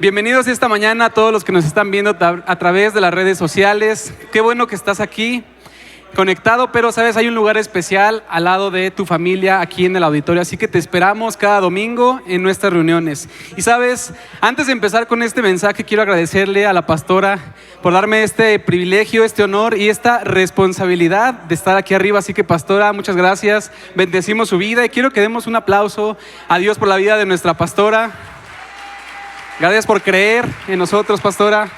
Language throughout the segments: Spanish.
Bienvenidos esta mañana a todos los que nos están viendo a través de las redes sociales. Qué bueno que estás aquí conectado, pero sabes, hay un lugar especial al lado de tu familia aquí en el auditorio, así que te esperamos cada domingo en nuestras reuniones. Y sabes, antes de empezar con este mensaje, quiero agradecerle a la pastora por darme este privilegio, este honor y esta responsabilidad de estar aquí arriba. Así que, pastora, muchas gracias, bendecimos su vida y quiero que demos un aplauso a Dios por la vida de nuestra pastora. Gracias por creer en nosotros, pastora.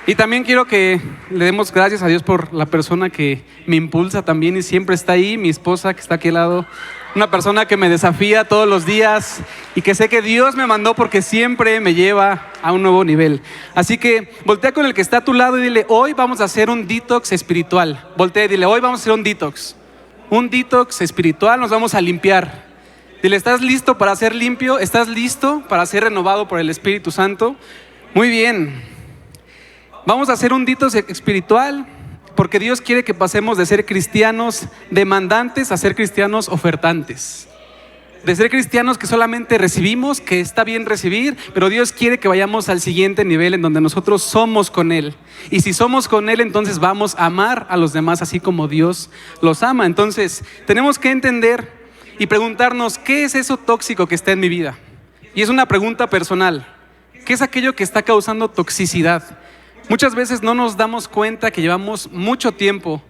Y también quiero que le demos gracias a Dios por la persona que me impulsa también y siempre está ahí, mi esposa que está aquí al lado. Una persona que me desafía todos los días y que sé que Dios me mandó porque siempre me lleva a un nuevo nivel. Así que voltea con el que está a tu lado y dile: hoy vamos a hacer un detox espiritual. Voltea y dile: hoy vamos a hacer un detox. Un detox espiritual, nos vamos a limpiar. Dile: ¿estás listo para ser limpio? ¿Estás listo para ser renovado por el Espíritu Santo? Muy bien. Vamos a hacer un detox espiritual porque Dios quiere que pasemos de ser cristianos demandantes a ser cristianos ofertantes. De ser cristianos que solamente recibimos, que está bien recibir, pero Dios quiere que vayamos al siguiente nivel en donde nosotros somos con Él. Y si somos con Él, entonces vamos a amar a los demás así como Dios los ama. Entonces, tenemos que entender y preguntarnos: ¿qué es eso tóxico que está en mi vida? Y es una pregunta personal. ¿Qué es aquello que está causando toxicidad? Muchas veces no nos damos cuenta que llevamos mucho tiempo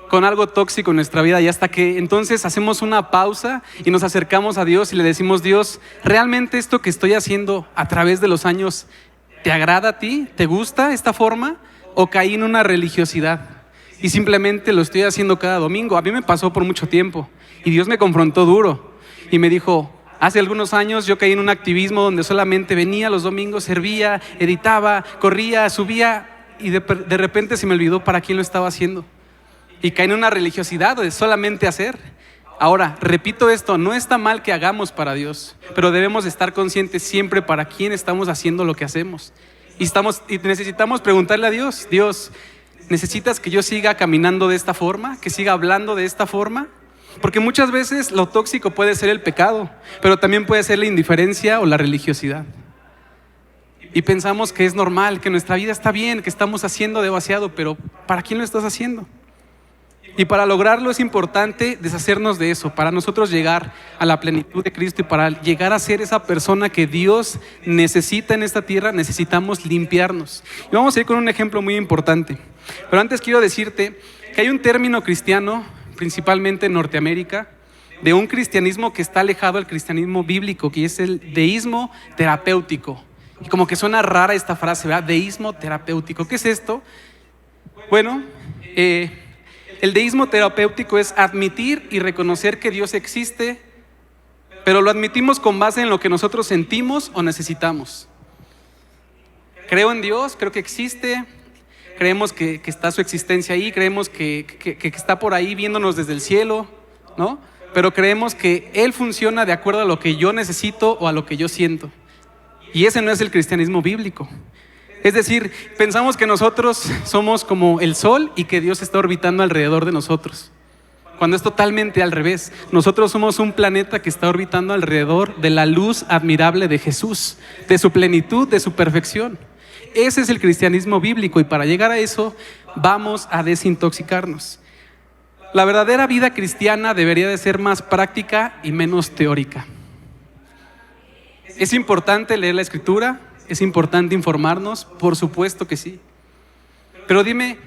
con algo tóxico en nuestra vida y hasta que entonces hacemos una pausa y nos acercamos a Dios y le decimos: Dios, ¿realmente esto que estoy haciendo a través de los años te agrada a ti? ¿Te gusta esta forma? ¿O caí en una religiosidad y simplemente lo estoy haciendo cada domingo? A mí me pasó por mucho tiempo. Y Dios me confrontó duro y me dijo: hace algunos años yo caí en un activismo donde solamente venía los domingos, servía, editaba, corría, subía y de repente se me olvidó para quién lo estaba haciendo. Y caí en una religiosidad de solamente hacer. Ahora, repito esto, no está mal que hagamos para Dios, pero debemos estar conscientes siempre para quién estamos haciendo lo que hacemos. Y necesitamos preguntarle a Dios: Dios, ¿necesitas que yo siga caminando de esta forma? ¿Que siga hablando de esta forma? Porque muchas veces lo tóxico puede ser el pecado, pero también puede ser la indiferencia o la religiosidad. Y pensamos que es normal, que nuestra vida está bien, que estamos haciendo demasiado, pero ¿para quién lo estás haciendo? Y para lograrlo es importante deshacernos de eso, para nosotros llegar a la plenitud de Cristo y para llegar a ser esa persona que Dios necesita en esta tierra, necesitamos limpiarnos. Y vamos a ir con un ejemplo muy importante. Pero antes quiero decirte que hay un término cristiano, principalmente en Norteamérica, de un cristianismo que está alejado del cristianismo bíblico, que es el deísmo terapéutico. Y como que suena rara esta frase, ¿verdad? Deísmo terapéutico. ¿Qué es esto? Bueno, el deísmo terapéutico es admitir y reconocer que Dios existe, pero lo admitimos con base en lo que nosotros sentimos o necesitamos. Creo en Dios, creo que existe. Creemos que está su existencia ahí, creemos que está por ahí viéndonos desde el cielo, ¿no? Pero creemos que Él funciona de acuerdo a lo que yo necesito o a lo que yo siento. Y ese no es el cristianismo bíblico. Es decir, pensamos que nosotros somos como el sol y que Dios está orbitando alrededor de nosotros, cuando es totalmente al revés. Nosotros somos un planeta que está orbitando alrededor de la luz admirable de Jesús, de su plenitud, de su perfección. Ese es el cristianismo bíblico y para llegar a eso vamos a desintoxicarnos. La verdadera vida cristiana debería de ser más práctica y menos teórica. ¿Es importante leer la Escritura? ¿Es importante informarnos? Por supuesto que sí. Pero dime,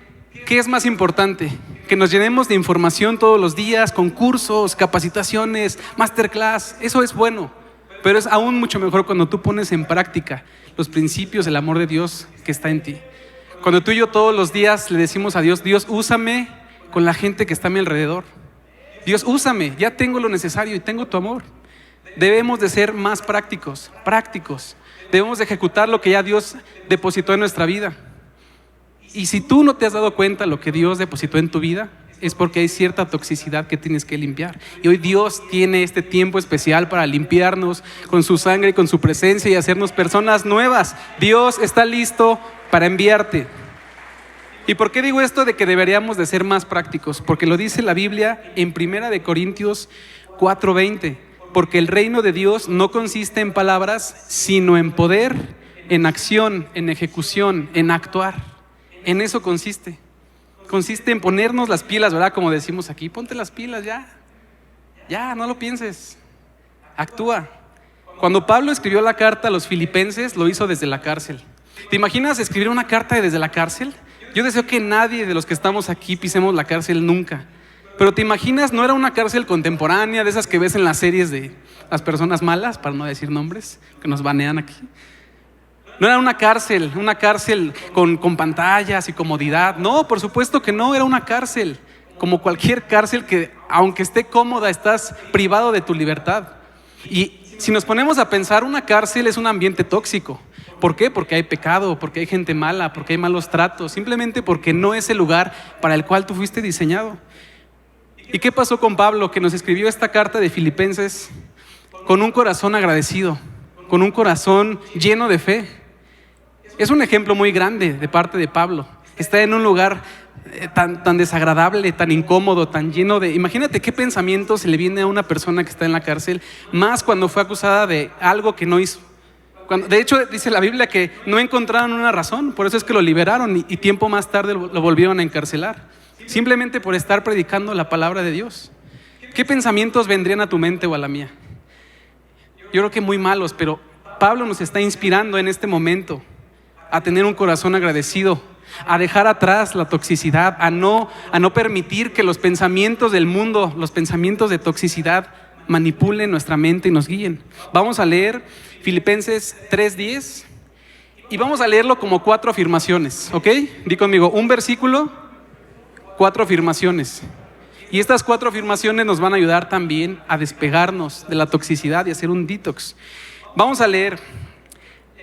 ¿qué es más importante? ¿Que nos llenemos de información todos los días, con cursos, capacitaciones, masterclass? Eso es bueno, pero es aún mucho mejor cuando tú pones en práctica los principios del amor de Dios que está en ti. Cuando tú y yo todos los días le decimos a Dios: Dios, úsame con la gente que está a mi alrededor. Dios, úsame, ya tengo lo necesario y tengo tu amor. Debemos de ser más prácticos. Debemos de ejecutar lo que ya Dios depositó en nuestra vida. Y si tú no te has dado cuenta de lo que Dios depositó en tu vida, es porque hay cierta toxicidad que tienes que limpiar. Y hoy Dios tiene este tiempo especial para limpiarnos con su sangre y con su presencia y hacernos personas nuevas. Dios está listo para enviarte. ¿Y por qué digo esto de que deberíamos de ser más prácticos? Porque lo dice la Biblia en 1 Corintios 4:20. porque el reino de Dios no consiste en palabras, sino en poder, en acción, en ejecución, en actuar. En eso consiste. Consiste en ponernos las pilas, ¿verdad? Como decimos aquí, ponte las pilas ya. Ya, no lo pienses. Actúa. Cuando Pablo escribió la carta a los filipenses, lo hizo desde la cárcel. ¿Te imaginas escribir una carta desde la cárcel? Yo deseo que nadie de los que estamos aquí pisemos la cárcel nunca. Pero ¿te imaginas? No era una cárcel contemporánea, de esas que ves en las series de las personas malas, para no decir nombres, que nos banean aquí. No era una cárcel con pantallas y comodidad. No, por supuesto que no, era una cárcel. Como cualquier cárcel que, aunque esté cómoda, estás privado de tu libertad. Y si nos ponemos a pensar, una cárcel es un ambiente tóxico. ¿Por qué? Porque hay pecado, porque hay gente mala, porque hay malos tratos. Simplemente porque no es el lugar para el cual tú fuiste diseñado. ¿Y qué pasó con Pablo, que nos escribió esta carta de Filipenses con un corazón agradecido, con un corazón lleno de fe? Es un ejemplo muy grande de parte de Pablo. Está en un lugar tan desagradable, tan incómodo, tan lleno de... Imagínate qué pensamiento se le viene a una persona que está en la cárcel, más cuando fue acusada de algo que no hizo. De hecho, dice la Biblia que no encontraron una razón, por eso es que lo liberaron y tiempo más tarde lo volvieron a encarcelar. Simplemente por estar predicando la palabra de Dios. ¿Qué pensamientos vendrían a tu mente o a la mía? Yo creo que muy malos, pero Pablo nos está inspirando en este momento a tener un corazón agradecido, a dejar atrás la toxicidad, a no permitir que los pensamientos del mundo, los pensamientos de toxicidad manipulen nuestra mente y nos guíen. Vamos a leer Filipenses 3:10 y vamos a leerlo como 4 afirmaciones, ¿ok? Di conmigo, un versículo, 4 afirmaciones. Y estas 4 afirmaciones nos van a ayudar también a despegarnos de la toxicidad y hacer un detox. Vamos a leer.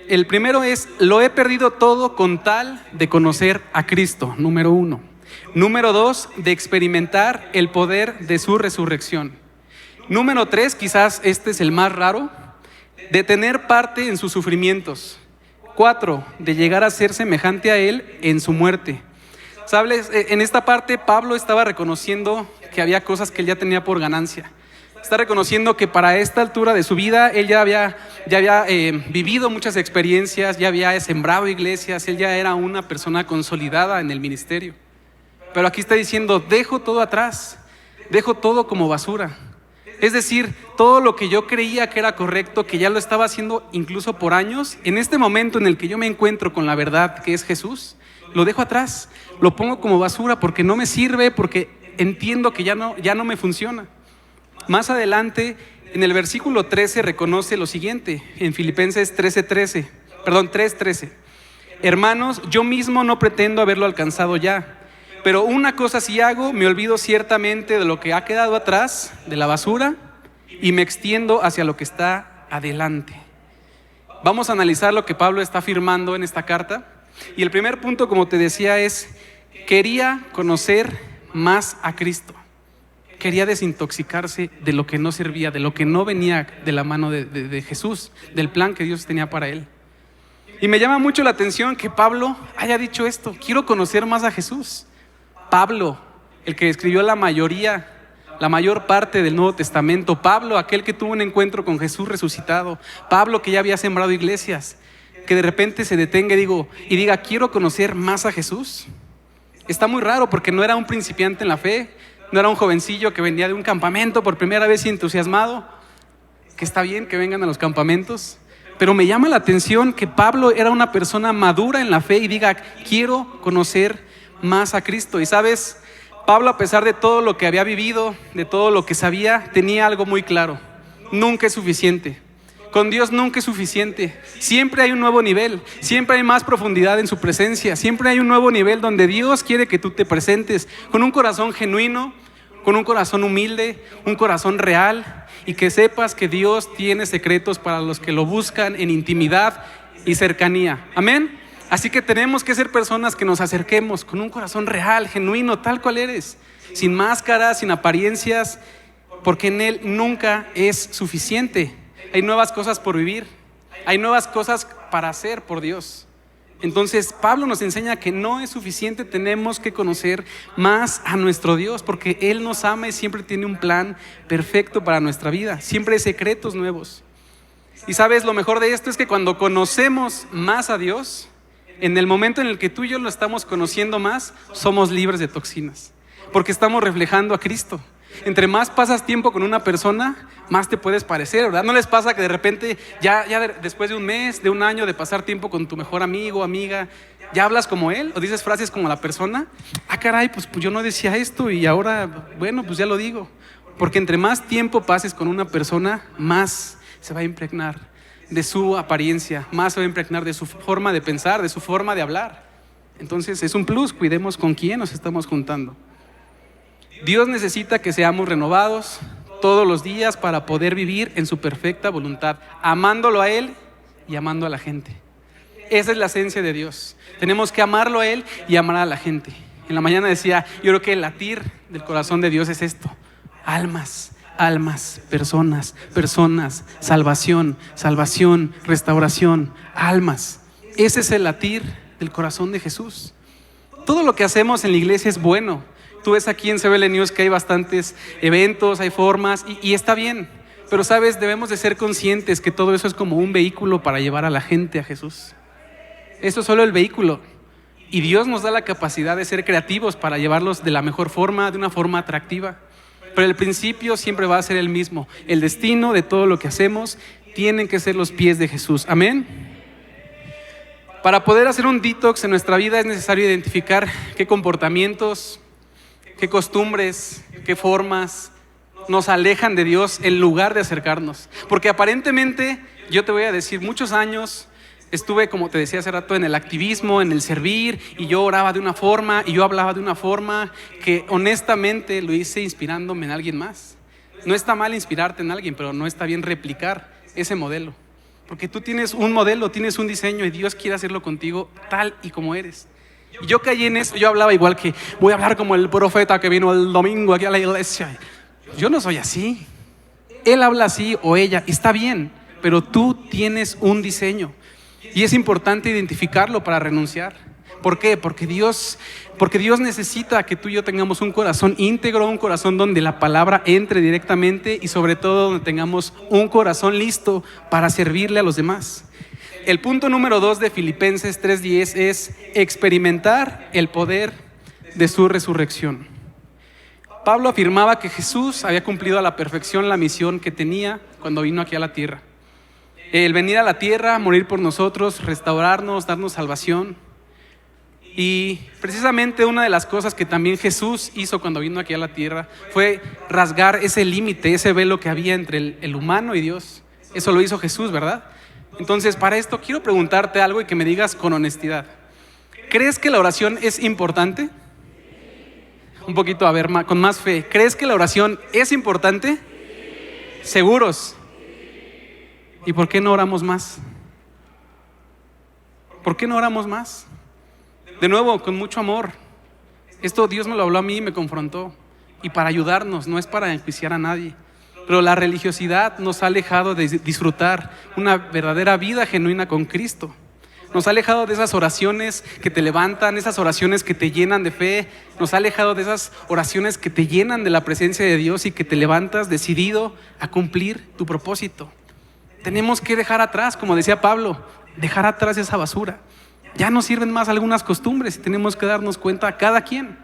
El primero es: lo he perdido todo con tal de conocer a Cristo, número 1. Número 2, de experimentar el poder de su resurrección. Número 3, quizás este es el más raro, de tener parte en sus sufrimientos. 4, de llegar a ser semejante a Él en su muerte. ¿Sabes? En esta parte Pablo estaba reconociendo que había cosas que él ya tenía por ganancia. Está reconociendo que para esta altura de su vida él ya había vivido muchas experiencias, ya había sembrado iglesias, él ya era una persona consolidada en el ministerio. Pero aquí está diciendo: dejo todo atrás, dejo todo como basura. Es decir, todo lo que yo creía que era correcto, que ya lo estaba haciendo incluso por años, en este momento en el que yo me encuentro con la verdad que es Jesús, lo dejo atrás, lo pongo como basura porque no me sirve, porque entiendo que ya no me funciona. Más adelante, en el versículo 13, reconoce lo siguiente, en Filipenses 3:13. Hermanos, yo mismo no pretendo haberlo alcanzado ya, pero una cosa sí hago: me olvido ciertamente de lo que ha quedado atrás, de la basura, y me extiendo hacia lo que está adelante. Vamos a analizar lo que Pablo está afirmando en esta carta. Y el primer punto, como te decía, es: quería conocer más a Cristo. Quería desintoxicarse de lo que no servía, de lo que no venía de la mano de Jesús, del plan que Dios tenía para él. Y me llama mucho la atención que Pablo haya dicho esto: quiero conocer más a Jesús. Pablo, el que escribió la mayor parte del Nuevo Testamento. Pablo, aquel que tuvo un encuentro con Jesús resucitado. Pablo, que ya había sembrado iglesias. Que de repente se detenga y diga: quiero conocer más a Jesús. Está muy raro, porque no era un principiante en la fe, no era un jovencillo que venía de un campamento por primera vez y entusiasmado, que está bien que vengan a los campamentos, pero me llama la atención que Pablo era una persona madura en la fe y diga: quiero conocer más a Cristo. Y sabes, Pablo, a pesar de todo lo que había vivido, de todo lo que sabía, tenía algo muy claro: nunca es suficiente. Con Dios nunca es suficiente. Siempre hay un nuevo nivel, siempre hay más profundidad en su presencia, siempre hay un nuevo nivel donde Dios quiere que tú te presentes con un corazón genuino, con un corazón humilde, un corazón real, y que sepas que Dios tiene secretos para los que lo buscan en intimidad y cercanía. Amén. Así que tenemos que ser personas que nos acerquemos con un corazón real, genuino, tal cual eres, sin máscaras, sin apariencias, porque en Él nunca es suficiente. Hay nuevas cosas por vivir, hay nuevas cosas para hacer por Dios. Entonces Pablo nos enseña que no es suficiente, tenemos que conocer más a nuestro Dios, porque Él nos ama y siempre tiene un plan perfecto para nuestra vida, siempre hay secretos nuevos. Y sabes, lo mejor de esto es que cuando conocemos más a Dios, en el momento en el que tú y yo lo estamos conociendo más, somos libres de toxinas, porque estamos reflejando a Cristo. Entre más pasas tiempo con una persona, más te puedes parecer, ¿verdad? ¿No les pasa que de repente, después de un mes, de un año de pasar tiempo con tu mejor amigo o amiga, ya hablas como él o dices frases como la persona? Ah, caray, pues yo no decía esto y ahora, bueno, pues ya lo digo. Porque entre más tiempo pases con una persona, más se va a impregnar de su apariencia, más se va a impregnar de su forma de pensar, de su forma de hablar. Entonces es un plus, cuidemos con quién nos estamos juntando. Dios necesita que seamos renovados todos los días para poder vivir en su perfecta voluntad, amándolo a Él y amando a la gente. Esa es la esencia de Dios. Tenemos que amarlo a Él y amar a la gente. En la mañana decía, yo creo que el latir del corazón de Dios es esto: almas, almas, personas, personas, salvación, salvación, restauración, almas. Ese es el latir del corazón de Jesús. Todo lo que hacemos en la iglesia es bueno. Tú ves aquí en CBL News que hay bastantes eventos, hay formas y está bien. Pero sabes, debemos de ser conscientes que todo eso es como un vehículo para llevar a la gente a Jesús. Eso es solo el vehículo. Y Dios nos da la capacidad de ser creativos para llevarlos de la mejor forma, de una forma atractiva. Pero el principio siempre va a ser el mismo. El destino de todo lo que hacemos tienen que ser los pies de Jesús. Amén. Para poder hacer un detox en nuestra vida es necesario identificar qué comportamientos, qué costumbres, qué formas nos alejan de Dios en lugar de acercarnos. Porque aparentemente, yo te voy a decir, muchos años estuve, como te decía hace rato, en el activismo, en el servir, y yo oraba de una forma y yo hablaba de una forma que honestamente lo hice inspirándome en alguien más. No está mal inspirarte en alguien, pero no está bien replicar ese modelo. Porque tú tienes un modelo, tienes un diseño y Dios quiere hacerlo contigo tal y como eres. Y yo caí en eso, yo hablaba igual que voy a hablar como el profeta que vino el domingo aquí a la iglesia. Yo no soy así. Él habla así o ella, está bien, pero tú tienes un diseño. Y es importante identificarlo para renunciar. ¿Por qué? Porque Dios necesita que tú y yo tengamos un corazón íntegro, un corazón donde la palabra entre directamente y sobre todo donde tengamos un corazón listo para servirle a los demás. El punto número 2 de Filipenses 3:10 es experimentar el poder de su resurrección. Pablo afirmaba que Jesús había cumplido a la perfección la misión que tenía cuando vino aquí a la tierra. El venir a la tierra, morir por nosotros, restaurarnos, darnos salvación. Y precisamente una de las cosas que también Jesús hizo cuando vino aquí a la tierra fue rasgar ese límite, ese velo que había entre el humano y Dios. Eso lo hizo Jesús, ¿verdad? Entonces, para esto quiero preguntarte algo y que me digas con honestidad. ¿Crees que la oración es importante? Un poquito, a ver, con más fe. ¿Crees que la oración es importante? ¿Seguros? ¿Y por qué no oramos más? ¿Por qué no oramos más? De nuevo, con mucho amor. Esto Dios me lo habló a mí y me confrontó. Y para ayudarnos, no es para enjuiciar a nadie. Pero la religiosidad nos ha alejado de disfrutar una verdadera vida genuina con Cristo. Nos ha alejado de esas oraciones que te levantan, esas oraciones que te llenan de fe. Nos ha alejado de esas oraciones que te llenan de la presencia de Dios y que te levantas decidido a cumplir tu propósito. Tenemos que dejar atrás, como decía Pablo, dejar atrás esa basura. Ya no sirven más algunas costumbres y tenemos que darnos cuenta cada quien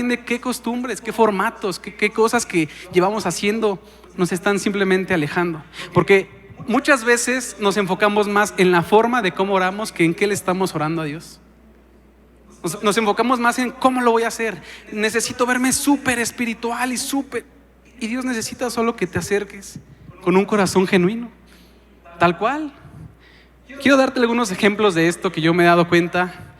de qué costumbres, qué formatos, qué cosas que llevamos haciendo nos están simplemente alejando. Porque muchas veces nos enfocamos más en la forma de cómo oramos que en qué le estamos orando a Dios. Nos enfocamos más en cómo lo voy a hacer. Necesito verme súper espiritual y Dios necesita solo que te acerques con un corazón genuino, tal cual. Quiero darte algunos ejemplos de esto que yo me he dado cuenta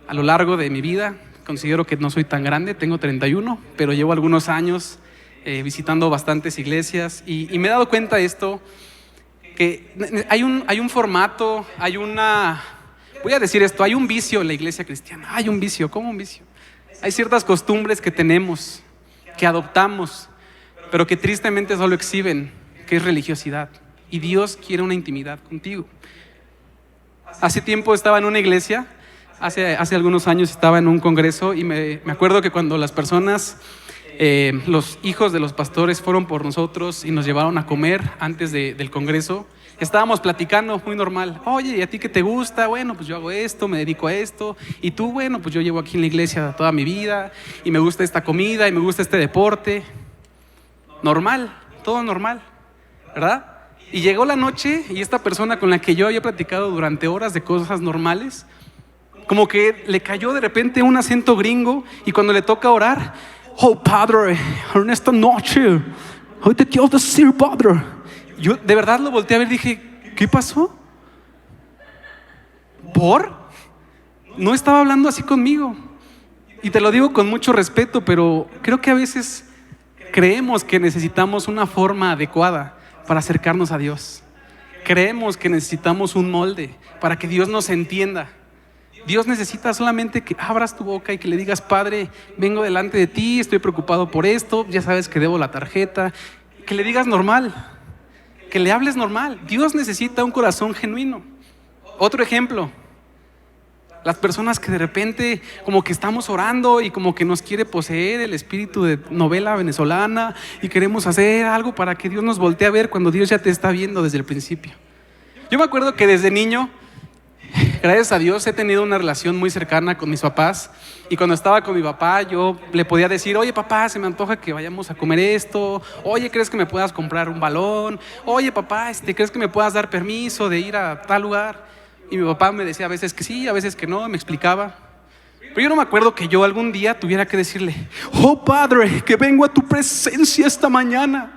a lo largo de mi vida. Considero que no soy tan grande, tengo 31, pero llevo algunos años visitando bastantes iglesias y me he dado cuenta de esto, que hay un formato, voy a decir esto, hay un vicio en la iglesia cristiana. Hay un vicio, ¿cómo un vicio? Hay ciertas costumbres que tenemos, que adoptamos, pero que tristemente solo exhiben, que es religiosidad. Y Dios quiere una intimidad contigo. Hace tiempo estaba en una iglesia, hace algunos años estaba en un congreso y me acuerdo que cuando las personas, los hijos de los pastores fueron por nosotros y nos llevaron a comer antes del congreso, estábamos platicando muy normal. Oye, ¿y a ti qué te gusta? Bueno, pues yo hago esto, me dedico a esto. Y tú, bueno, pues yo llevo aquí en la iglesia toda mi vida y me gusta esta comida y me gusta este deporte. Normal, todo normal, ¿verdad? Y llegó la noche y esta persona con la que yo había platicado durante horas de cosas normales, como que le cayó de repente un acento gringo y cuando le toca orar, oh padre, en esta noche, hoy te quiero decir padre. Yo de verdad lo volteé a ver y dije, ¿qué pasó? ¿Por? No estaba hablando así conmigo. Y te lo digo con mucho respeto, pero creo que a veces creemos que necesitamos una forma adecuada para acercarnos a Dios. Creemos que necesitamos un molde para que Dios nos entienda. Dios necesita solamente que abras tu boca y que le digas, Padre, vengo delante de ti, estoy preocupado por esto, ya sabes que debo la tarjeta. Que le digas normal, que le hables normal. Dios necesita un corazón genuino. Otro ejemplo, las personas que de repente como que estamos orando y como que nos quiere poseer el espíritu de novela venezolana y queremos hacer algo para que Dios nos voltee a ver cuando Dios ya te está viendo desde el principio. Yo me acuerdo que desde niño, gracias a Dios, he tenido una relación muy cercana con mis papás. Y cuando estaba con mi papá, yo le podía decir, oye papá, se me antoja que vayamos a comer esto. Oye, ¿crees que me puedas comprar un balón? Oye papá, ¿crees que me puedas dar permiso de ir a tal lugar? Y mi papá me decía a veces que sí, a veces que no, me explicaba. Pero yo no me acuerdo que yo algún día tuviera que decirle, oh Padre, que vengo a tu presencia esta mañana,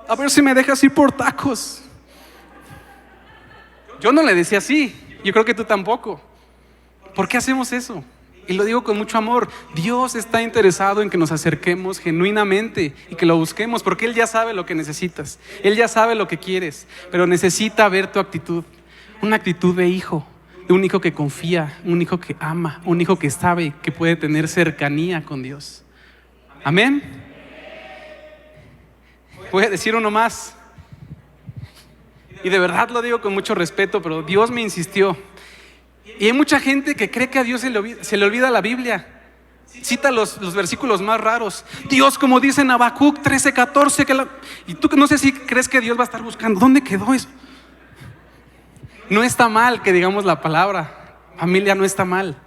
a ver si me dejas ir por tacos. Yo no le decía así, yo creo que tú tampoco. ¿Por qué hacemos eso? Y lo digo con mucho amor. Dios está interesado en que nos acerquemos genuinamente y que lo busquemos, porque Él ya sabe lo que necesitas, Él ya sabe lo que quieres, pero necesita ver tu actitud. Una actitud de hijo, de un hijo que confía, un hijo que ama, un hijo que sabe que puede tener cercanía con Dios. Amén. Voy a decir uno más. Y de verdad lo digo con mucho respeto, pero Dios me insistió. Y hay mucha gente que cree que a Dios se le olvida la Biblia. Cita los versículos más raros. Dios, como dice en Habacuc 13:14, y tú no sé si crees que Dios va a estar buscando. ¿Dónde quedó eso? No está mal que digamos la palabra, familia, no está mal.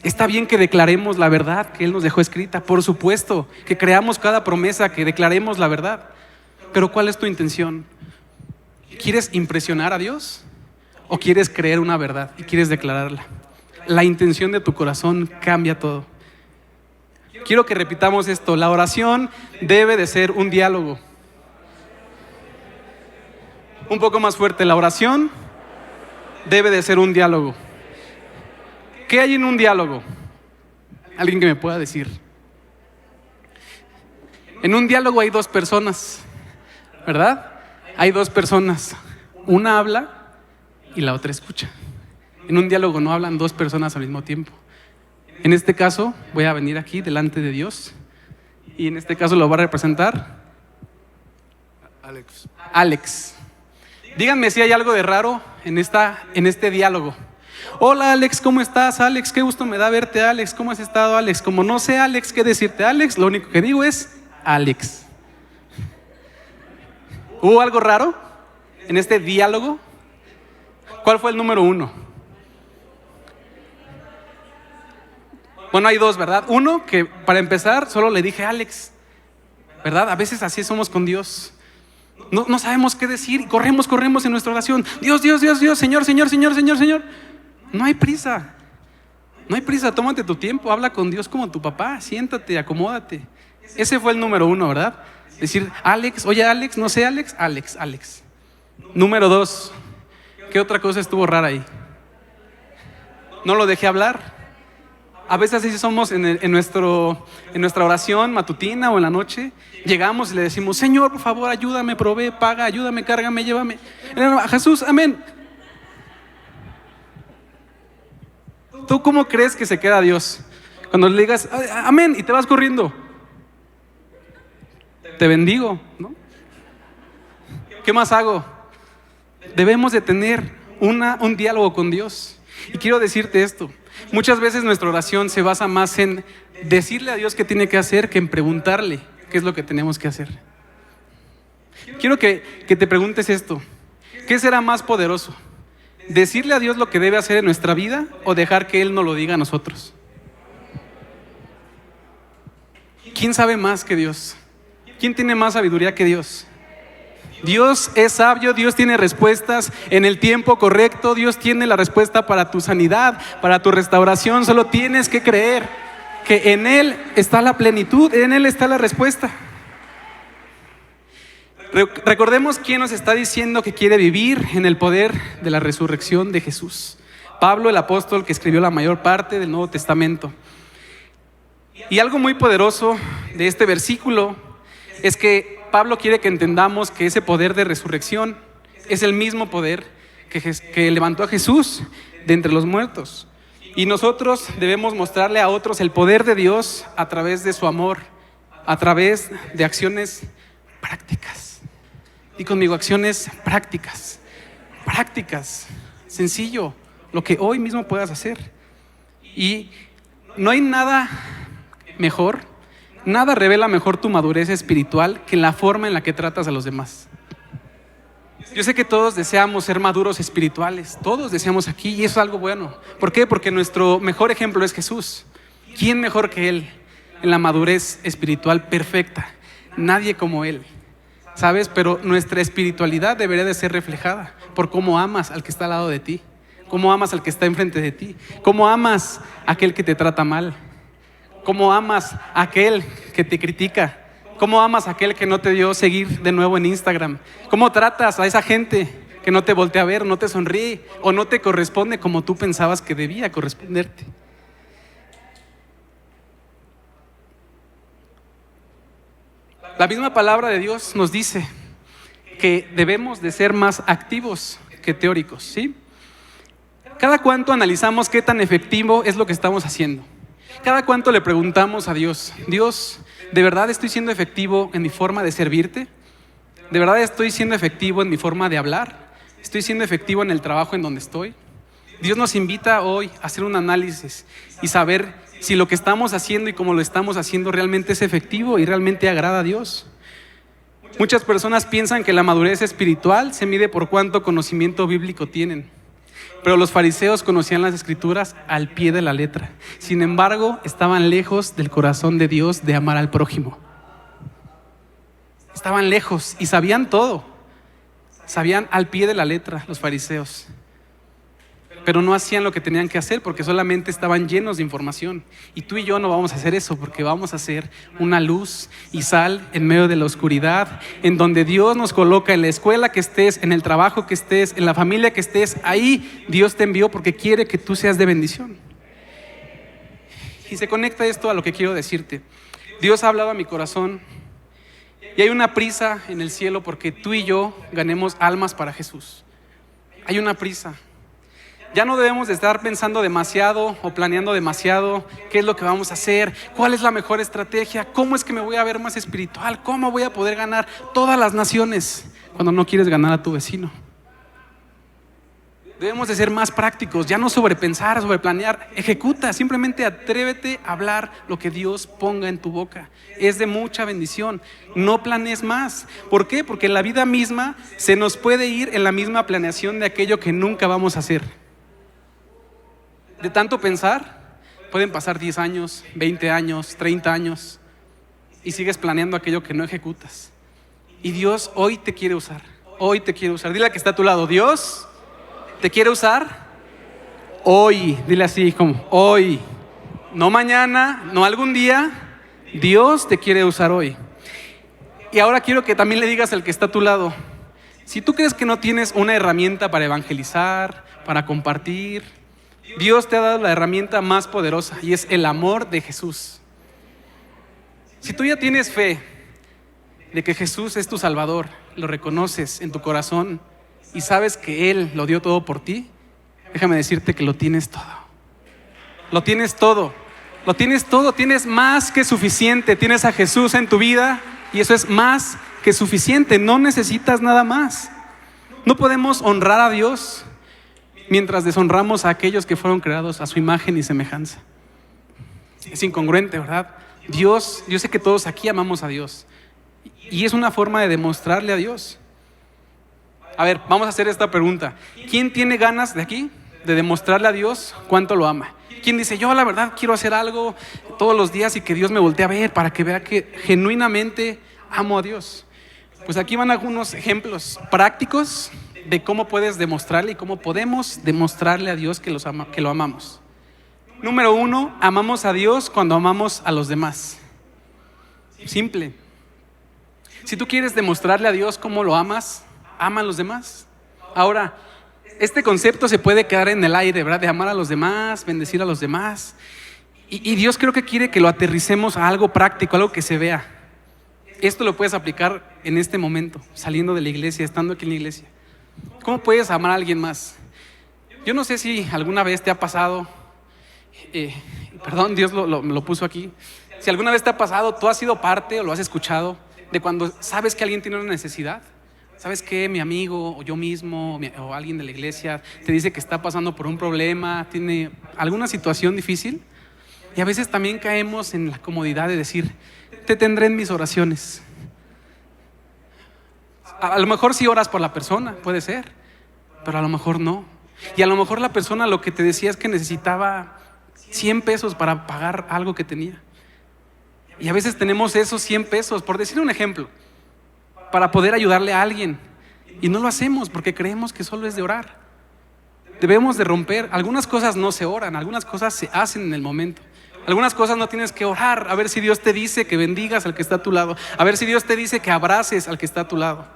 Está bien que declaremos la verdad que Él nos dejó escrita, por supuesto, que creamos cada promesa, que declaremos la verdad. Pero ¿cuál es tu intención? ¿Quieres impresionar a Dios? ¿O quieres creer una verdad y quieres declararla? La intención de tu corazón cambia todo. Quiero que repitamos esto. La oración debe de ser un diálogo. Un poco más fuerte. La oración debe de ser un diálogo. ¿Qué hay en un diálogo? Alguien que me pueda decir. En un diálogo hay dos personas, ¿verdad? Hay dos personas. Una habla y la otra escucha. En un diálogo no hablan dos personas al mismo tiempo. En este caso voy a venir aquí delante de Dios y en este caso lo va a representar Alex. Díganme si hay algo de raro en este diálogo. Hola Alex, ¿cómo estás? Alex, qué gusto me da verte, Alex. ¿Cómo has estado, Alex? Como no sé, Alex, qué decirte, Alex, lo único que digo es Alex. ¿Hubo algo raro en este diálogo? ¿Cuál fue el número 1? Bueno, hay dos, ¿verdad? Uno, que para empezar solo le dije Alex, ¿verdad? A veces así somos con Dios. No sabemos qué decir y corremos en nuestra oración. Dios, Señor. No hay prisa, tómate tu tiempo, habla con Dios como tu papá, siéntate, acomódate. Ese fue el número 1, ¿verdad? Decir, Alex, oye Alex, no sé Alex. Número 2, ¿qué otra cosa estuvo rara ahí? No lo dejé hablar. A veces así somos en nuestra oración matutina o en la noche. Llegamos y le decimos, Señor, por favor, ayúdame, provee, paga, ayúdame, cárgame, llévame. Jesús, amén. ¿Tú cómo crees que se queda Dios? Cuando le digas, amén, y te vas corriendo. Te bendigo, ¿no? ¿Qué más hago? Debemos de tener un diálogo con Dios. Y quiero decirte esto, muchas veces nuestra oración se basa más en decirle a Dios qué tiene que hacer que en preguntarle qué es lo que tenemos que hacer. Quiero que te preguntes esto, ¿qué será más poderoso? ¿Decirle a Dios lo que debe hacer en nuestra vida o dejar que Él nos lo diga a nosotros? ¿Quién sabe más que Dios? ¿Quién tiene más sabiduría que Dios? Dios es sabio, Dios tiene respuestas en el tiempo correcto, Dios tiene la respuesta para tu sanidad, para tu restauración. Solo tienes que creer que en Él está la plenitud, en Él está la respuesta. Recordemos quién nos está diciendo que quiere vivir en el poder de la resurrección de Jesús. Pablo, el apóstol que escribió la mayor parte del Nuevo Testamento. Y algo muy poderoso de este versículo es que Pablo quiere que entendamos que ese poder de resurrección es el mismo poder que levantó a Jesús de entre los muertos. Y nosotros debemos mostrarle a otros el poder de Dios a través de su amor, a través de acciones prácticas. Y conmigo, acciones prácticas. Prácticas. Sencillo. Lo que hoy mismo puedas hacer. Y no hay nada mejor, nada revela mejor tu madurez espiritual que la forma en la que tratas a los demás. Yo sé que todos deseamos ser maduros espirituales. Todos deseamos aquí y eso es algo bueno. ¿Por qué? Porque nuestro mejor ejemplo es Jesús. ¿Quién mejor que Él en la madurez espiritual perfecta? Nadie como Él. ¿Sabes? Pero nuestra espiritualidad debería de ser reflejada por cómo amas al que está al lado de ti, cómo amas al que está enfrente de ti, cómo amas a aquel que te trata mal, cómo amas a aquel que te critica, cómo amas a aquel que no te dio seguir de nuevo en Instagram, cómo tratas a esa gente que no te voltea a ver, no te sonríe o no te corresponde como tú pensabas que debía corresponderte. La misma palabra de Dios nos dice que debemos de ser más activos que teóricos, ¿sí? Cada cuánto analizamos qué tan efectivo es lo que estamos haciendo. Cada cuánto le preguntamos a Dios, Dios, ¿de verdad estoy siendo efectivo en mi forma de servirte? ¿De verdad estoy siendo efectivo en mi forma de hablar? ¿Estoy siendo efectivo en el trabajo en donde estoy? Dios nos invita hoy a hacer un análisis y saber si lo que estamos haciendo y cómo lo estamos haciendo realmente es efectivo y realmente agrada a Dios. Muchas personas piensan que la madurez espiritual se mide por cuánto conocimiento bíblico tienen. Pero los fariseos conocían las escrituras al pie de la letra. Sin embargo, estaban lejos del corazón de Dios de amar al prójimo. Estaban lejos y sabían todo. Sabían al pie de la letra los fariseos. Pero no hacían lo que tenían que hacer porque solamente estaban llenos de información. Y tú y yo no vamos a hacer eso porque vamos a ser una luz y sal en medio de la oscuridad, en donde Dios nos coloca en la escuela que estés, en el trabajo que estés, en la familia que estés. Ahí Dios te envió porque quiere que tú seas de bendición. Y se conecta esto a lo que quiero decirte. Dios ha hablado a mi corazón y hay una prisa en el cielo porque tú y yo ganemos almas para Jesús. Hay una prisa. Ya no debemos de estar pensando demasiado o planeando demasiado qué es lo que vamos a hacer, cuál es la mejor estrategia, cómo es que me voy a ver más espiritual, cómo voy a poder ganar todas las naciones cuando no quieres ganar a tu vecino. Debemos de ser más prácticos, ya no sobrepensar, sobreplanear, ejecuta, simplemente atrévete a hablar lo que Dios ponga en tu boca. Es de mucha bendición, no planees más. ¿Por qué? Porque la vida misma se nos puede ir en la misma planeación de aquello que nunca vamos a hacer. De tanto pensar, pueden pasar 10 años, 20 años, 30 años y sigues planeando aquello que no ejecutas. Y Dios hoy te quiere usar, hoy te quiere usar. Dile a que está a tu lado, Dios te quiere usar hoy. Dile así como hoy, no mañana, no algún día. Dios te quiere usar hoy. Y ahora quiero que también le digas al que está a tu lado, si tú crees que no tienes una herramienta para evangelizar, para compartir, Dios te ha dado la herramienta más poderosa y es el amor de Jesús. Si tú ya tienes fe de que Jesús es tu Salvador, lo reconoces en tu corazón y sabes que Él lo dio todo por ti, déjame decirte que lo tienes todo. Lo tienes todo, lo tienes todo, tienes más que suficiente. Tienes a Jesús en tu vida y eso es más que suficiente, no necesitas nada más. No podemos honrar a Dios mientras deshonramos a aquellos que fueron creados a su imagen y semejanza. Es incongruente, ¿verdad? Dios, yo sé que todos aquí amamos a Dios y es una forma de demostrarle a Dios. A ver, vamos a hacer esta pregunta. ¿Quién tiene ganas de aquí de demostrarle a Dios cuánto lo ama? ¿Quién dice, yo la verdad quiero hacer algo todos los días y que Dios me voltee a ver para que vea que genuinamente amo a Dios? Pues aquí van algunos ejemplos prácticos de cómo puedes demostrarle y cómo podemos demostrarle a Dios que lo amamos. Número 1, amamos a Dios cuando amamos a los demás. Simple. Si tú quieres demostrarle a Dios cómo lo amas, ama a los demás. Ahora, este concepto se puede quedar en el aire, ¿verdad? De amar a los demás, bendecir a los demás. Y Dios creo que quiere que lo aterricemos a algo práctico, algo que se vea. Esto lo puedes aplicar en este momento, saliendo de la iglesia, estando aquí en la iglesia. ¿Cómo puedes amar a alguien más? Yo no sé si alguna vez te ha pasado, perdón, Dios lo puso aquí. Si alguna vez te ha pasado, tú has sido parte o lo has escuchado de cuando sabes que alguien tiene una necesidad. ¿Sabes qué? Mi amigo o yo mismo o alguien de la iglesia te dice que está pasando por un problema, tiene alguna situación difícil. Y a veces también caemos en la comodidad de decir, te tendré en mis oraciones. A lo mejor sí oras por la persona, puede ser, pero a lo mejor no. Y a lo mejor la persona lo que te decía es que necesitaba 100 pesos para pagar algo que tenía. Y a veces tenemos esos 100 pesos, por decir un ejemplo, para poder ayudarle a alguien. Y no lo hacemos porque creemos que solo es de orar. Debemos de romper. Algunas cosas no se oran, algunas cosas se hacen en el momento. Algunas cosas no tienes que orar. A ver si Dios te dice que bendigas al que está a tu lado. A ver si Dios te dice que abraces al que está a tu lado.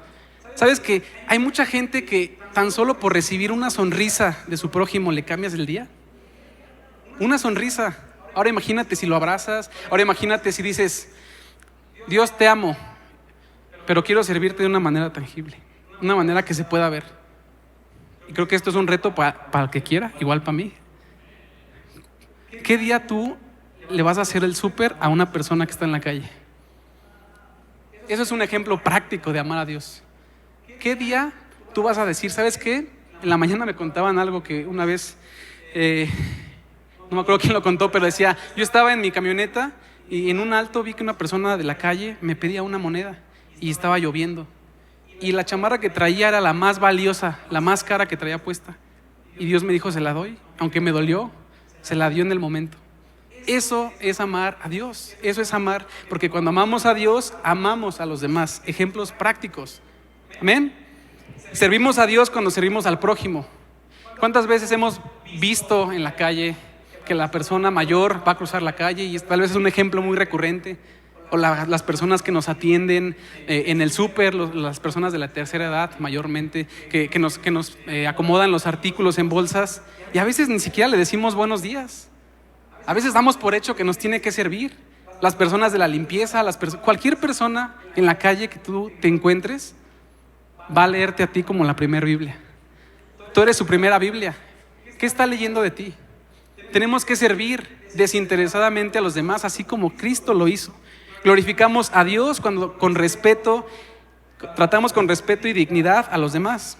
¿Sabes que hay mucha gente que tan solo por recibir una sonrisa de su prójimo le cambias el día? Una sonrisa. Ahora imagínate si lo abrazas. Ahora imagínate si dices, Dios te amo, pero quiero servirte de una manera tangible, una manera que se pueda ver. Y creo que esto es un reto para el que quiera, igual para mí. ¿Qué día tú le vas a hacer el súper a una persona que está en la calle? Eso es un ejemplo práctico de amar a Dios. ¿Qué día tú vas a decir, ¿sabes qué? En la mañana me contaban algo que una vez, no me acuerdo quién lo contó, pero decía, yo estaba en mi camioneta y en un alto vi que una persona de la calle me pedía una moneda. Y estaba lloviendo y la chamarra que traía era la más valiosa, la más cara que traía puesta, y Dios me dijo, se la doy, aunque me dolió, se la dio en el momento. Eso es amar a Dios, eso es amar, porque cuando amamos a Dios, amamos a los demás. Ejemplos prácticos, amén. Servimos a Dios cuando servimos al prójimo. ¿Cuántas veces hemos visto en la calle que la persona mayor va a cruzar la calle y tal vez es un ejemplo muy recurrente? O las personas que nos atienden en el súper, las personas de la tercera edad mayormente, que nos acomodan los artículos en bolsas, y a veces ni siquiera le decimos buenos días. A veces damos por hecho que nos tiene que servir. Las personas de la limpieza, cualquier persona en la calle que tú te encuentres, va a leerte a ti como la primera Biblia. Tú eres su primera Biblia. ¿Qué está leyendo de ti? Tenemos que servir desinteresadamente a los demás, así como Cristo lo hizo. Glorificamos a Dios cuando tratamos con respeto y dignidad a los demás.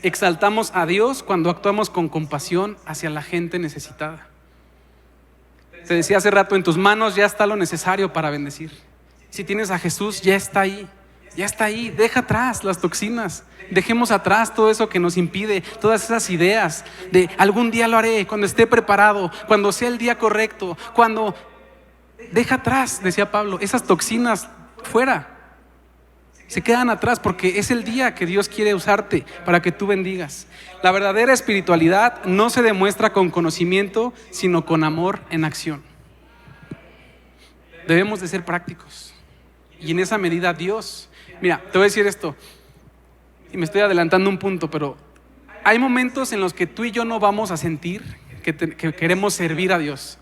Exaltamos a Dios cuando actuamos con compasión hacia la gente necesitada. Te decía hace rato, en tus manos ya está lo necesario para bendecir. Si tienes a Jesús, ya está ahí. Ya está ahí. Deja atrás las toxinas. Dejemos atrás todo eso que nos impide, todas esas ideas de algún día lo haré, cuando esté preparado, cuando sea el día correcto, cuando... Deja atrás, decía Pablo, esas toxinas fuera. Se quedan atrás porque es el día que Dios quiere usarte para que tú bendigas. La verdadera espiritualidad no se demuestra con conocimiento, sino con amor en acción. Debemos de ser prácticos. Y en esa medida Dios... Mira, te voy a decir esto, y me estoy adelantando un punto, pero hay momentos en los que tú y yo no vamos a sentir que queremos servir a Dios.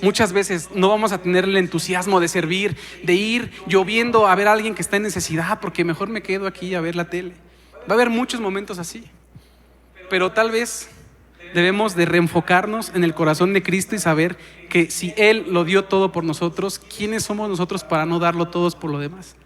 Muchas veces no vamos a tener el entusiasmo de servir, de ir lloviendo a ver a alguien que está en necesidad, porque mejor me quedo aquí a ver la tele. Va a haber muchos momentos así, pero tal vez debemos de reenfocarnos en el corazón de Cristo y saber que si Él lo dio todo por nosotros, ¿quiénes somos nosotros para no darlo todos por lo demás?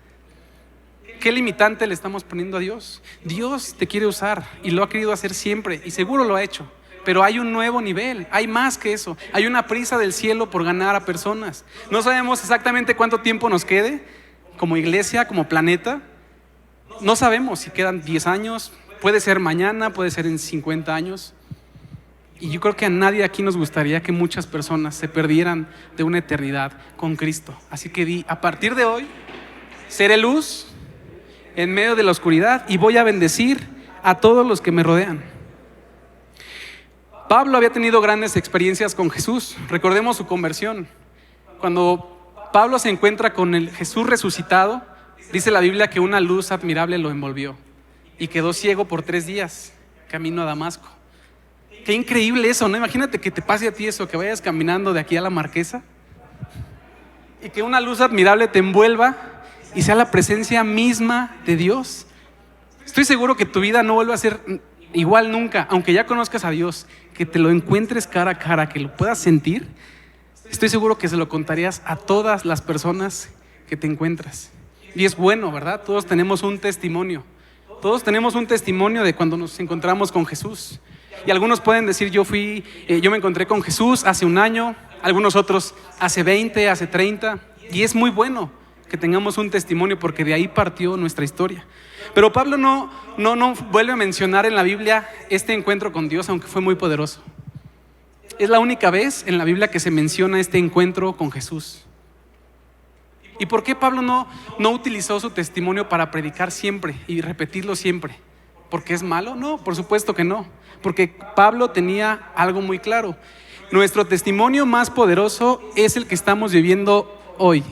¿Qué limitante le estamos poniendo a Dios? Dios te quiere usar y lo ha querido hacer siempre y seguro lo ha hecho. Pero hay un nuevo nivel, hay más que eso. Hay una prisa del cielo por ganar a personas. No sabemos exactamente cuánto tiempo nos quede como iglesia, como planeta. No sabemos si quedan 10 años, puede ser mañana, puede ser en 50 años. Y yo creo que a nadie aquí nos gustaría que muchas personas se perdieran de una eternidad con Cristo. Así que a partir de hoy, seré luz en medio de la oscuridad y voy a bendecir a todos los que me rodean. Pablo había tenido grandes experiencias con Jesús. Recordemos su conversión. Cuando Pablo se encuentra con el Jesús resucitado, dice la Biblia que una luz admirable lo envolvió y quedó ciego por 3 días, camino a Damasco. Qué increíble eso, ¿no? Imagínate que te pase a ti eso, que vayas caminando de aquí a la Marquesa y que una luz admirable te envuelva y sea la presencia misma de Dios. Estoy seguro que tu vida no vuelve a ser igual nunca, aunque ya conozcas a Dios, que te lo encuentres cara a cara, que lo puedas sentir. Estoy seguro que se lo contarías a todas las personas que te encuentras. Y es bueno, ¿verdad? Todos tenemos un testimonio. Todos tenemos un testimonio de cuando nos encontramos con Jesús. Y algunos pueden decir, yo me encontré con Jesús hace 1 año, algunos otros hace 20, hace 30. Y es muy bueno que tengamos un testimonio porque de ahí partió nuestra historia. Pero Pablo no vuelve a mencionar en la Biblia este encuentro con Dios, aunque fue muy poderoso. Es la única vez en la Biblia que se menciona este encuentro con Jesús. ¿Y por qué Pablo no utilizó su testimonio para predicar siempre y repetirlo siempre? ¿Porque es malo? No, por supuesto que no. Porque Pablo tenía algo muy claro. Nuestro testimonio más poderoso es el que estamos viviendo hoy.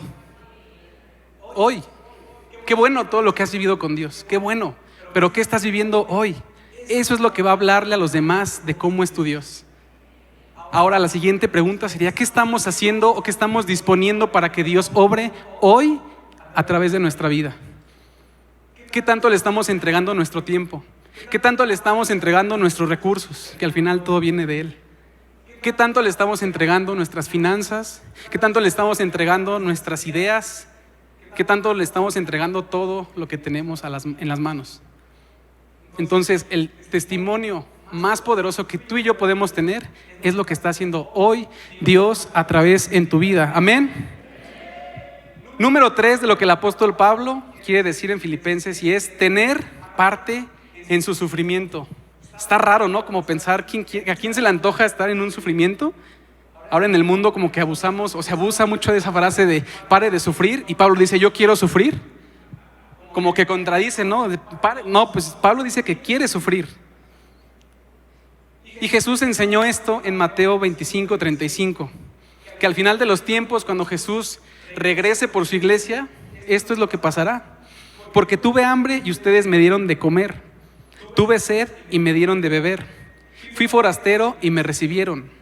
Hoy. Qué bueno todo lo que has vivido con Dios, qué bueno. Pero ¿qué estás viviendo hoy? Eso es lo que va a hablarle a los demás de cómo es tu Dios. Ahora la siguiente pregunta sería, ¿qué estamos haciendo o qué estamos disponiendo para que Dios obre hoy a través de nuestra vida? ¿Qué tanto le estamos entregando nuestro tiempo? ¿Qué tanto le estamos entregando nuestros recursos? Que al final todo viene de Él. ¿Qué tanto le estamos entregando nuestras finanzas? ¿Qué tanto le estamos entregando nuestras ideas? ¿Qué tanto le estamos entregando todo lo que tenemos en las manos? Entonces, el testimonio más poderoso que tú y yo podemos tener es lo que está haciendo hoy Dios a través en tu vida. Amén. Número 3 de lo que el apóstol Pablo quiere decir en Filipenses, y es tener parte en su sufrimiento. Está raro, ¿no? Como pensar, ¿a quién se le antoja estar en un sufrimiento? Ahora en el mundo como que abusamos o se abusa mucho de esa frase de pare de sufrir, y Pablo dice yo quiero sufrir. Como que contradice, ¿no? No, pues Pablo dice que quiere sufrir. Y Jesús enseñó esto en Mateo 25:35, que al final de los tiempos, cuando Jesús regrese por su iglesia, esto es lo que pasará. Porque tuve hambre y ustedes me dieron de comer, tuve sed y me dieron de beber, fui forastero y me recibieron.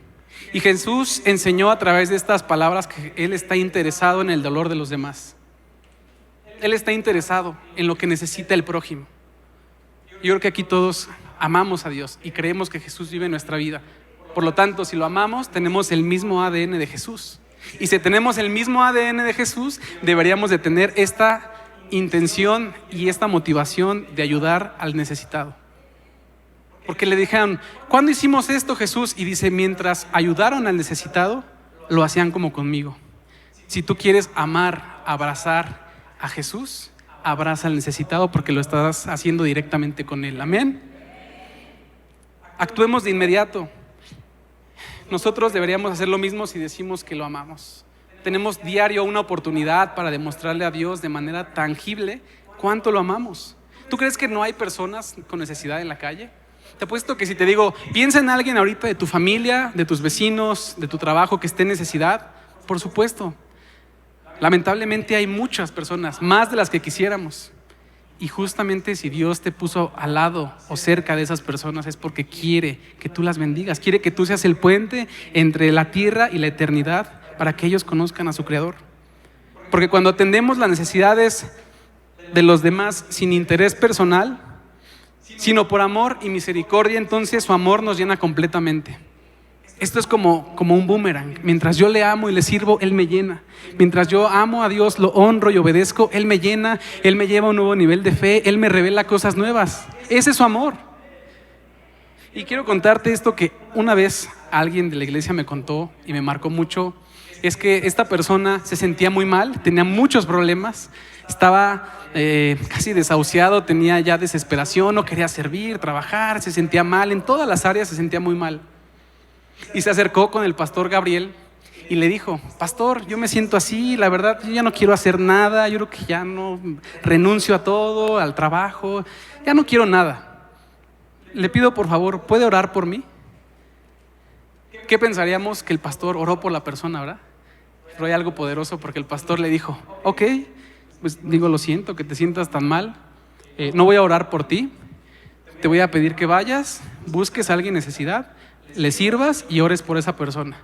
Y Jesús enseñó a través de estas palabras que Él está interesado en el dolor de los demás. Él está interesado en lo que necesita el prójimo. Yo creo que aquí todos amamos a Dios y creemos que Jesús vive en nuestra vida. Por lo tanto, si lo amamos, tenemos el mismo ADN de Jesús. Y si tenemos el mismo ADN de Jesús, deberíamos de tener esta intención y esta motivación de ayudar al necesitado. Porque le dijeron, ¿cuándo hicimos esto, Jesús? Y dice, mientras ayudaron al necesitado, lo hacían como conmigo. Si tú quieres amar, abrazar a Jesús, abraza al necesitado porque lo estás haciendo directamente con Él. Amén. Actuemos de inmediato. Nosotros deberíamos hacer lo mismo si decimos que lo amamos. Tenemos diario una oportunidad para demostrarle a Dios de manera tangible cuánto lo amamos. ¿Tú crees que no hay personas con necesidad en la calle? Te apuesto que si te digo, piensa en alguien ahorita de tu familia, de tus vecinos, de tu trabajo que esté en necesidad, por supuesto. Lamentablemente hay muchas personas, más de las que quisiéramos. Y justamente si Dios te puso al lado o cerca de esas personas es porque quiere que tú las bendigas, quiere que tú seas el puente entre la tierra y la eternidad para que ellos conozcan a su Creador. Porque cuando atendemos las necesidades de los demás sin interés personal, sino por amor y misericordia, entonces su amor nos llena completamente. Esto es como un boomerang. Mientras yo le amo y le sirvo, Él me llena. Mientras yo amo a Dios, lo honro y obedezco, Él me llena, Él me lleva a un nuevo nivel de fe, Él me revela cosas nuevas. Ese es su amor. Y quiero contarte esto que una vez alguien de la iglesia me contó y me marcó mucho. Es que esta persona se sentía muy mal, tenía muchos problemas, estaba casi desahuciado, tenía ya desesperación, no quería servir, trabajar, se sentía mal, en todas las áreas se sentía muy mal. Y se acercó con el pastor Gabriel y le dijo: pastor, yo me siento así, la verdad, yo ya no quiero hacer nada, yo creo que ya no, renuncio a todo, al trabajo, ya no quiero nada. Le pido por favor, ¿puede orar por mí? ¿Qué pensaríamos? Que el pastor oró por la persona, ¿verdad? Pero hay algo poderoso porque el pastor le dijo: ok, pues digo, lo siento que te sientas tan mal, no voy a orar por ti, te voy a pedir que vayas, busques a alguien en necesidad, le sirvas y ores por esa persona.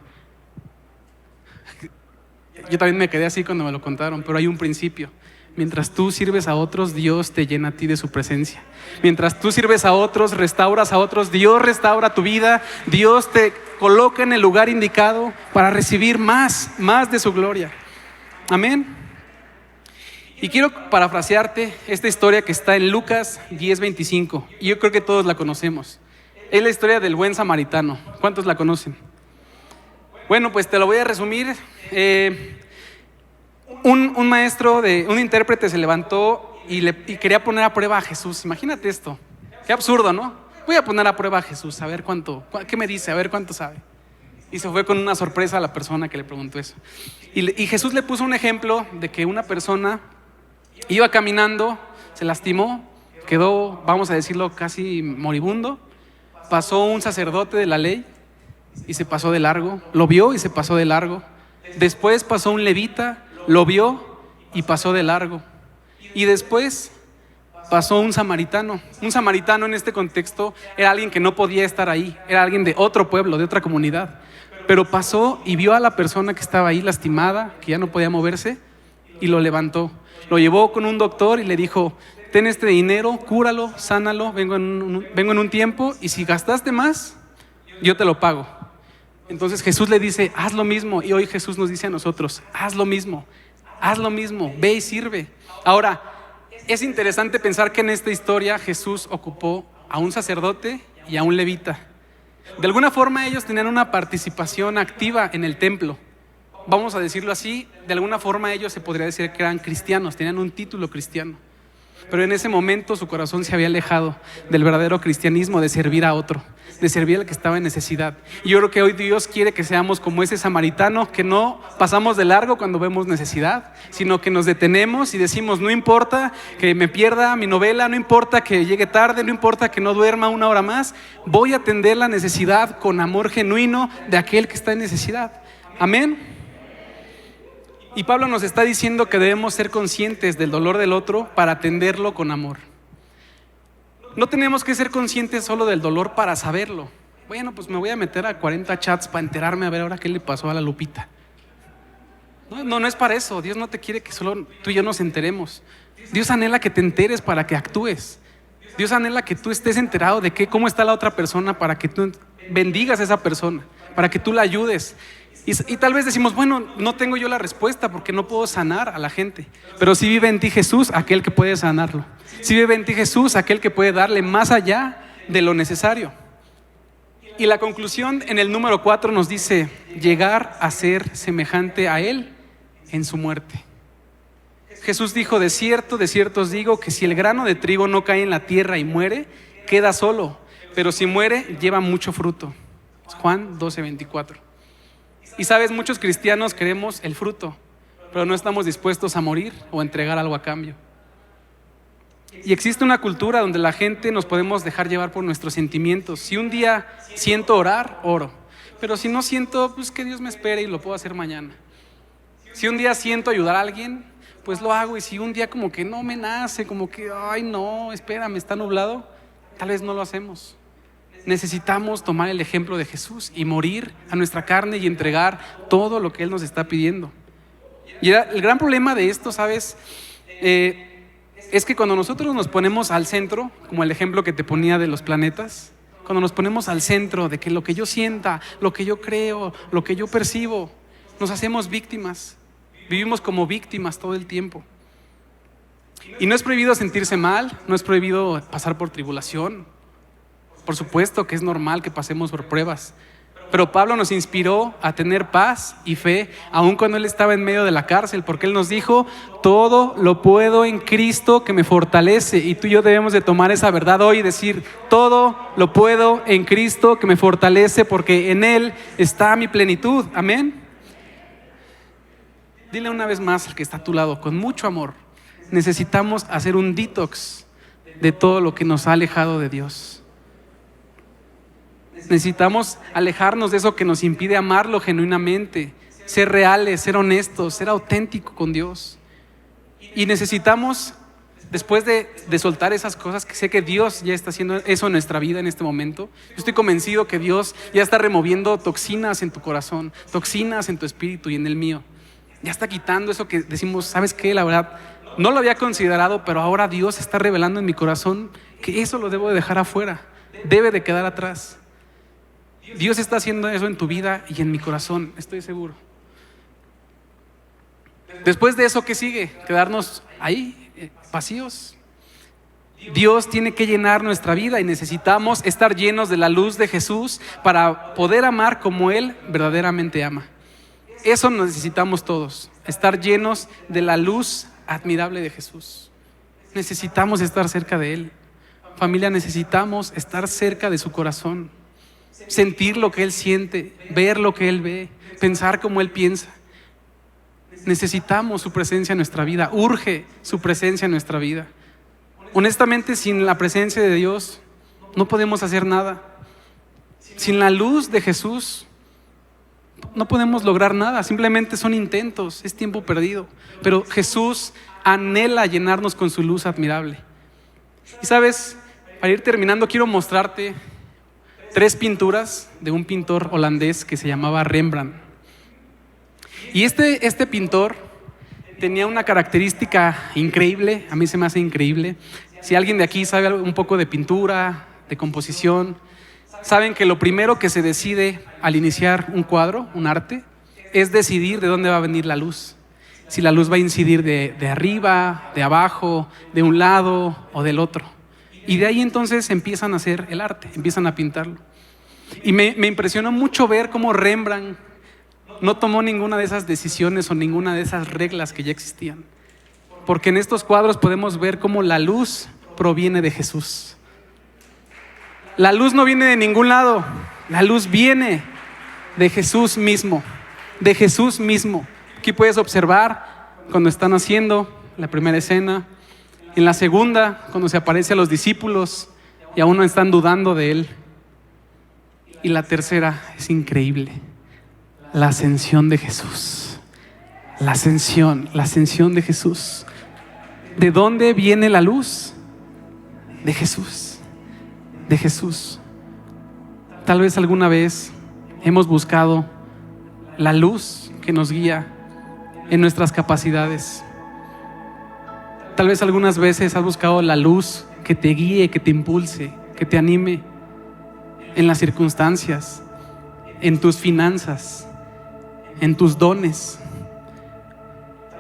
Yo también me quedé así cuando me lo contaron, pero hay un principio. Mientras tú sirves a otros, Dios te llena a ti de su presencia. Mientras tú sirves a otros, restauras a otros, Dios restaura tu vida, Dios te coloca en el lugar indicado para recibir más de su gloria. Amén. Y quiero parafrasearte esta historia que está en Lucas 10:25, y yo creo que todos la conocemos. Es la historia del buen samaritano. ¿Cuántos la conocen? Bueno, pues te lo voy a resumir. Un maestro, un intérprete se levantó y quería poner a prueba a Jesús. Imagínate esto, qué absurdo, ¿no? Voy a poner a prueba a Jesús, a ver qué me dice, a ver cuánto sabe. Y se fue con una sorpresa a la persona que le preguntó eso. Y Jesús le puso un ejemplo de que una persona iba caminando, se lastimó, quedó, vamos a decirlo, casi moribundo. Pasó un sacerdote de la ley y se pasó de largo, lo vio y se pasó de largo. Después pasó un levita, lo vio y pasó de largo. Y después pasó un samaritano. Un samaritano en este contexto era alguien que no podía estar ahí, era alguien de otro pueblo, de otra comunidad. Pero pasó y vio a la persona que estaba ahí lastimada, que ya no podía moverse, y lo levantó. Lo llevó con un doctor y le dijo: ten este dinero, cúralo, sánalo, vengo en un tiempo, y si gastaste más, yo te lo pago. Entonces Jesús le dice: haz lo mismo. Y hoy Jesús nos dice a nosotros: haz lo mismo, ve y sirve. Ahora, es interesante pensar que en esta historia Jesús ocupó a un sacerdote y a un levita. De alguna forma ellos tenían una participación activa en el templo. Vamos a decirlo así, de alguna forma ellos se podría decir que eran cristianos, tenían un título cristiano. Pero en ese momento su corazón se había alejado del verdadero cristianismo, de servir a otro, de servir al que estaba en necesidad. Y yo creo que hoy Dios quiere que seamos como ese samaritano, que no pasamos de largo cuando vemos necesidad, sino que nos detenemos y decimos: no importa que me pierda mi novela, no importa que llegue tarde, no importa que no duerma una hora más, voy a atender la necesidad con amor genuino de aquel que está en necesidad. Amén. Y Pablo nos está diciendo que debemos ser conscientes del dolor del otro para atenderlo con amor. No tenemos que ser conscientes solo del dolor para saberlo. Bueno, pues me voy a meter a 40 chats para enterarme a ver ahora qué le pasó a la Lupita. No es para eso. Dios no te quiere que solo tú y yo nos enteremos. Dios anhela que te enteres para que actúes. Dios anhela que tú estés enterado de cómo está la otra persona, para que tú bendigas a esa persona, para que tú la ayudes. Y tal vez decimos: bueno, no tengo yo la respuesta porque no puedo sanar a la gente. Pero si vive en ti Jesús, aquel que puede sanarlo. Si vive en ti Jesús, aquel que puede darle más allá de lo necesario. Y la conclusión en el número 4 nos dice: llegar a ser semejante a Él en su muerte. Jesús dijo: de cierto os digo que si el grano de trigo no cae en la tierra y muere, queda solo, pero si muere, lleva mucho fruto. Juan 12:24. Y sabes, muchos cristianos queremos el fruto, pero no estamos dispuestos a morir o a entregar algo a cambio. Y existe una cultura donde la gente nos podemos dejar llevar por nuestros sentimientos. Si un día siento orar, oro. Pero si no siento, pues que Dios me espere y lo puedo hacer mañana. Si un día siento ayudar a alguien, pues lo hago. Y si un día como que no me nace, como que, ay no, espérame, está nublado, tal vez no lo hacemos. Necesitamos tomar el ejemplo de Jesús y morir a nuestra carne y entregar todo lo que Él nos está pidiendo. Y el gran problema de esto, ¿sabes? Es que cuando nosotros nos ponemos al centro, como el ejemplo que te ponía de los planetas, cuando nos ponemos al centro de que lo que yo sienta, lo que yo creo, lo que yo percibo, nos hacemos víctimas. Vivimos como víctimas todo el tiempo. Y no es prohibido sentirse mal, no es prohibido pasar por tribulación. Por supuesto que es normal que pasemos por pruebas. Pero Pablo nos inspiró a tener paz y fe, aun cuando él estaba en medio de la cárcel, porque él nos dijo: todo lo puedo en Cristo que me fortalece. Y tú y yo debemos de tomar esa verdad hoy y decir: todo lo puedo en Cristo que me fortalece, porque en Él está mi plenitud. Amén. Dile una vez más al que está a tu lado, con mucho amor: necesitamos hacer un detox de todo lo que nos ha alejado de Dios. Necesitamos alejarnos de eso que nos impide amarlo genuinamente, ser reales, ser honestos, ser auténticos con Dios. Y necesitamos, después de soltar esas cosas, que sé que Dios ya está haciendo eso en nuestra vida en este momento. Yo estoy convencido que Dios ya está removiendo toxinas en tu corazón, toxinas en tu espíritu y en el mío. Ya está quitando eso que decimos: ¿sabes qué? La verdad, no lo había considerado, pero ahora Dios está revelando en mi corazón que eso lo debo de dejar afuera, debe de quedar atrás. Dios está haciendo eso en tu vida y en mi corazón, estoy seguro. Después de eso, ¿qué sigue? Quedarnos ahí, vacíos. Dios tiene que llenar nuestra vida y necesitamos estar llenos de la luz de Jesús para poder amar como Él verdaderamente ama. Eso necesitamos todos, estar llenos de la luz admirable de Jesús. Necesitamos estar cerca de Él. Familia, necesitamos estar cerca de su corazón. Sentir lo que Él siente, ver lo que Él ve, pensar como Él piensa. Necesitamos su presencia en nuestra vida, urge su presencia en nuestra vida. Honestamente, sin la presencia de Dios no podemos hacer nada. Sin la luz de Jesús no podemos lograr nada, simplemente son intentos, es tiempo perdido. Pero Jesús anhela llenarnos con su luz admirable. Y sabes, para ir terminando, quiero mostrarte 3 pinturas de un pintor holandés que se llamaba Rembrandt. Y este pintor tenía una característica increíble, a mí se me hace increíble. Si alguien de aquí sabe un poco de pintura, de composición, saben que lo primero que se decide al iniciar un cuadro, un arte, es decidir de dónde va a venir la luz. Si la luz va a incidir de arriba, de abajo, de un lado o del otro. Y de ahí entonces empiezan a hacer el arte, empiezan a pintarlo. Y me impresionó mucho ver cómo Rembrandt no tomó ninguna de esas decisiones o ninguna de esas reglas que ya existían. Porque en estos cuadros podemos ver cómo la luz proviene de Jesús. La luz no viene de ningún lado, la luz viene de Jesús mismo, de Jesús mismo. Aquí puedes observar cuando están haciendo la primera escena. En la segunda, cuando se aparece a los discípulos y aún no están dudando de Él. Y la tercera es increíble: la ascensión de Jesús. La ascensión de Jesús. ¿De dónde viene la luz? De Jesús. De Jesús. Tal vez alguna vez hemos buscado la luz que nos guía en nuestras capacidades. Tal vez algunas veces has buscado la luz que te guíe, que te impulse, que te anime en las circunstancias, en tus finanzas, en tus dones.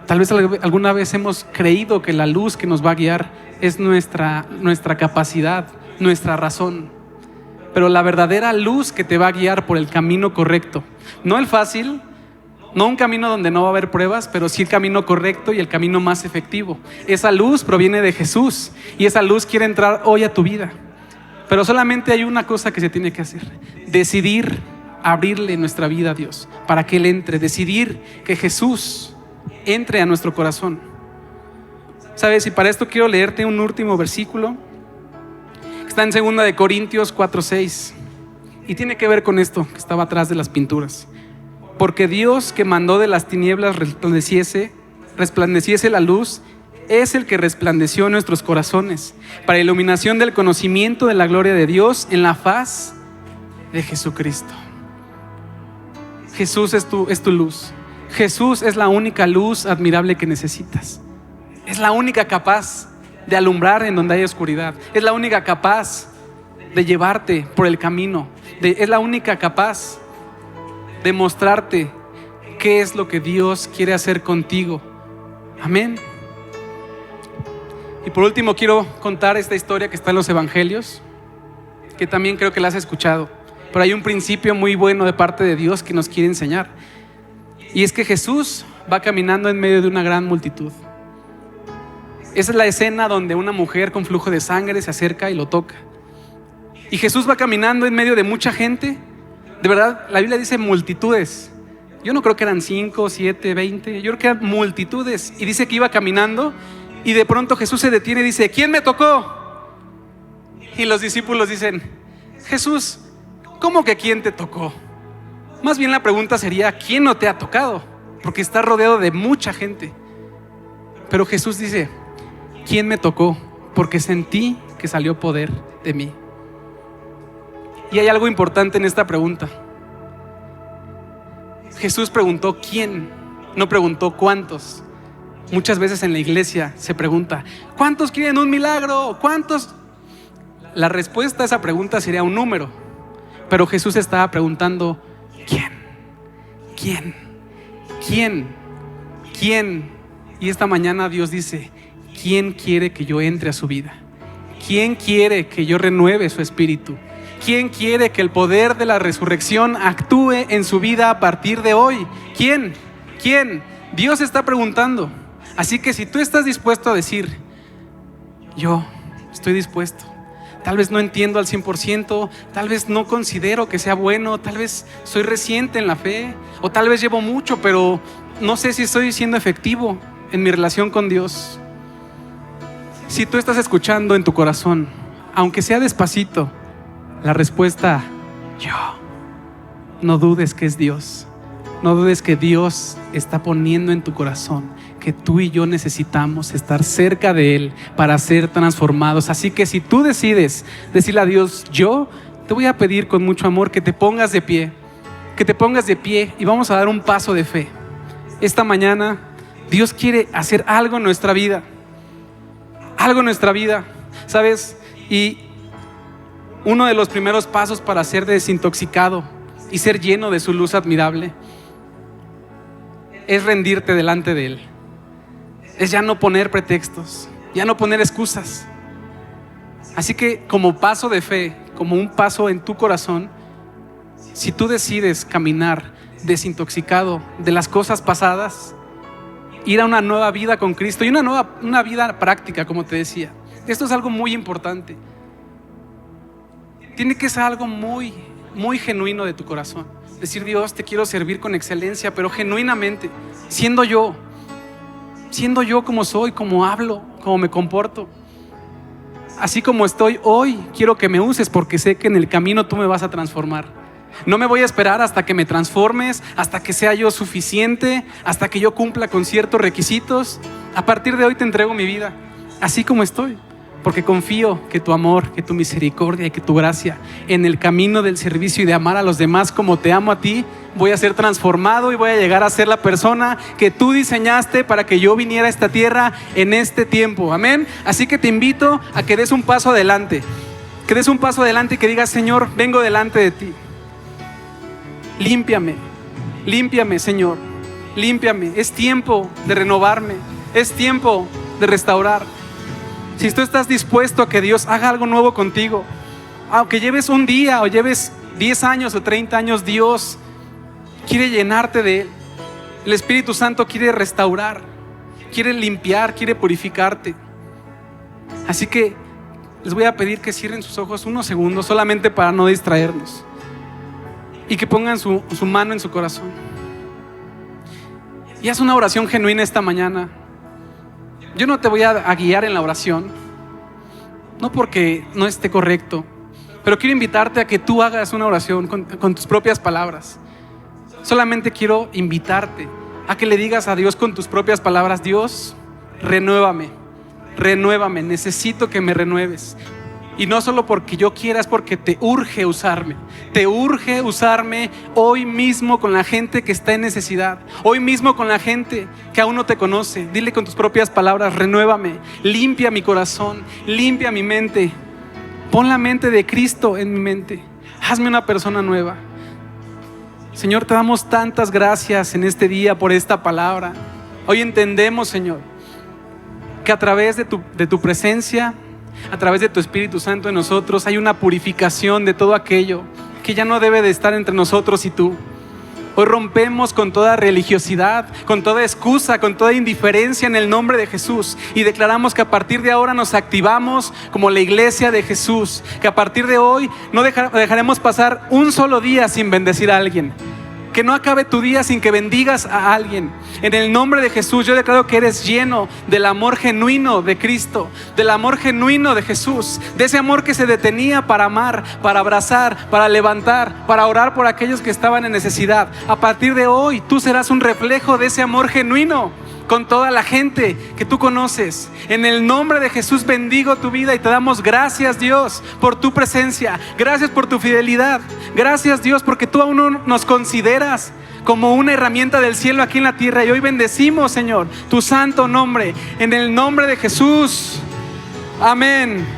Tal vez alguna vez hemos creído que la luz que nos va a guiar es nuestra capacidad, nuestra razón. Pero la verdadera luz que te va a guiar por el camino correcto, no el fácil, no un camino donde no va a haber pruebas, pero sí el camino correcto y el camino más efectivo. Esa luz proviene de Jesús y esa luz quiere entrar hoy a tu vida. Pero solamente hay una cosa que se tiene que hacer: decidir abrirle nuestra vida a Dios para que Él entre, decidir que Jesús entre a nuestro corazón. ¿Sabes? Y para esto quiero leerte un último versículo que está en 2 Corintios 4:6 y tiene que ver con esto que estaba atrás de las pinturas. Porque Dios, que mandó de las tinieblas resplandeciese la luz, es el que resplandeció en nuestros corazones para iluminación del conocimiento de la gloria de Dios en la faz de Jesucristo. Jesús es tu luz. Jesús es la única luz admirable que necesitas. Es la única capaz de alumbrar en donde hay oscuridad. Es la única capaz de llevarte por el camino. Es la única capaz de mostrarte qué es lo que Dios quiere hacer contigo. Amén. Y por último quiero contar esta historia que está en los evangelios, que también creo que la has escuchado, pero hay un principio muy bueno de parte de Dios que nos quiere enseñar. Y es que Jesús va caminando en medio de una gran multitud. Esa es la escena donde una mujer con flujo de sangre se acerca y lo toca. Y Jesús va caminando en medio de mucha gente. De verdad, la Biblia dice multitudes. Yo no creo que eran 5, 7, 20. Yo creo que eran multitudes. Y dice que iba caminando y de pronto Jesús se detiene y dice: ¿quién me tocó? Y los discípulos dicen: Jesús, ¿cómo que quién te tocó? Más bien la pregunta sería: ¿quién no te ha tocado? Porque estás rodeado de mucha gente. Pero Jesús dice: ¿quién me tocó? Porque sentí que salió poder de mí. Y hay algo importante en esta pregunta. Jesús preguntó ¿quién? No preguntó cuántos. Muchas veces en la iglesia se pregunta: ¿cuántos quieren un milagro? ¿Cuántos? La respuesta a esa pregunta sería un número. Pero Jesús estaba preguntando: ¿quién? ¿quién? ¿quién? ¿quién? Y esta mañana Dios dice: ¿quién quiere que yo entre a su vida? ¿Quién quiere que yo renueve su espíritu? ¿Quién quiere que el poder de la resurrección actúe en su vida a partir de hoy? ¿Quién? ¿quién? Dios está preguntando. Así que si tú estás dispuesto a decir: yo estoy dispuesto, tal vez no entiendo al 100%, tal vez no considero que sea bueno, tal vez soy reciente en la fe, o tal vez llevo mucho, pero no sé si estoy siendo efectivo en mi relación con Dios. Si tú estás escuchando en tu corazón, aunque sea despacito, la respuesta: yo, no dudes que es Dios. No dudes que Dios está poniendo en tu corazón que tú y yo necesitamos estar cerca de Él para ser transformados. Así que si tú decides decirle a Dios: yo te voy a pedir con mucho amor que te pongas de pie, y vamos a dar un paso de fe. Esta mañana Dios quiere hacer algo en nuestra vida, ¿sabes? Y uno de los primeros pasos para ser desintoxicado y ser lleno de su luz admirable es rendirte delante de Él. Es ya no poner pretextos, ya no poner excusas. Así que como paso de fe, como un paso en tu corazón, si tú decides caminar desintoxicado de las cosas pasadas, ir a una nueva vida con Cristo y una vida práctica, como te decía. Esto es algo muy importante. Tiene que ser algo muy, muy genuino de tu corazón. Decir: Dios, te quiero servir con excelencia, pero genuinamente, siendo yo como soy, como hablo, como me comporto. Así como estoy hoy, quiero que me uses, porque sé que en el camino tú me vas a transformar. No me voy a esperar hasta que me transformes, hasta que sea yo suficiente, hasta que yo cumpla con ciertos requisitos. A partir de hoy te entrego mi vida, así como estoy, porque confío que tu amor, que tu misericordia y que tu gracia en el camino del servicio y de amar a los demás como te amo a ti, voy a ser transformado y voy a llegar a ser la persona que tú diseñaste para que yo viniera a esta tierra en este tiempo. Amén. Así que te invito a que des un paso adelante, y que digas: Señor, vengo delante de ti. Límpiame, Señor, límpiame. Es tiempo de renovarme, es tiempo de restaurar. Si tú estás dispuesto a que Dios haga algo nuevo contigo, aunque lleves un día o lleves 10 años o 30 años, Dios quiere llenarte de Él. El Espíritu Santo quiere restaurar, quiere limpiar, quiere purificarte. Así que les voy a pedir que cierren sus ojos unos segundos, solamente para no distraernos, y que pongan su mano en su corazón y haz una oración genuina esta mañana. Yo no te voy a guiar en la oración, no porque no esté correcto, pero quiero invitarte a que tú hagas una oración con tus propias palabras. Solamente quiero invitarte a que le digas a Dios con tus propias palabras: Dios, renuévame, necesito que me renueves. Y no solo porque yo quiera, es porque te urge usarme. Te urge usarme hoy mismo con la gente que está en necesidad. Hoy mismo con la gente que aún no te conoce. Dile con tus propias palabras: renuévame, limpia mi corazón, limpia mi mente. Pon la mente de Cristo en mi mente. Hazme una persona nueva. Señor, te damos tantas gracias en este día por esta palabra. Hoy entendemos, Señor, que a través de tu presencia, a través de tu Espíritu Santo en nosotros, hay una purificación de todo aquello que ya no debe de estar entre nosotros y tú. Hoy rompemos con toda religiosidad, con toda excusa, con toda indiferencia en el nombre de Jesús, y declaramos que a partir de ahora nos activamos como la iglesia de Jesús, que a partir de hoy no dejaremos pasar un solo día sin bendecir a alguien. Que no acabe tu día sin que bendigas a alguien. En el nombre de Jesús, yo declaro que eres lleno del amor genuino de Cristo, del amor genuino de Jesús, de ese amor que se detenía para amar, para abrazar, para levantar, para orar por aquellos que estaban en necesidad. A partir de hoy, tú serás un reflejo de ese amor genuino con toda la gente que tú conoces. En el nombre de Jesús bendigo tu vida y te damos gracias, Dios, por tu presencia. Gracias por tu fidelidad. Gracias, Dios, porque tú aún nos consideras como una herramienta del cielo aquí en la tierra. Y hoy bendecimos, Señor, tu santo nombre. En el nombre de Jesús. Amén.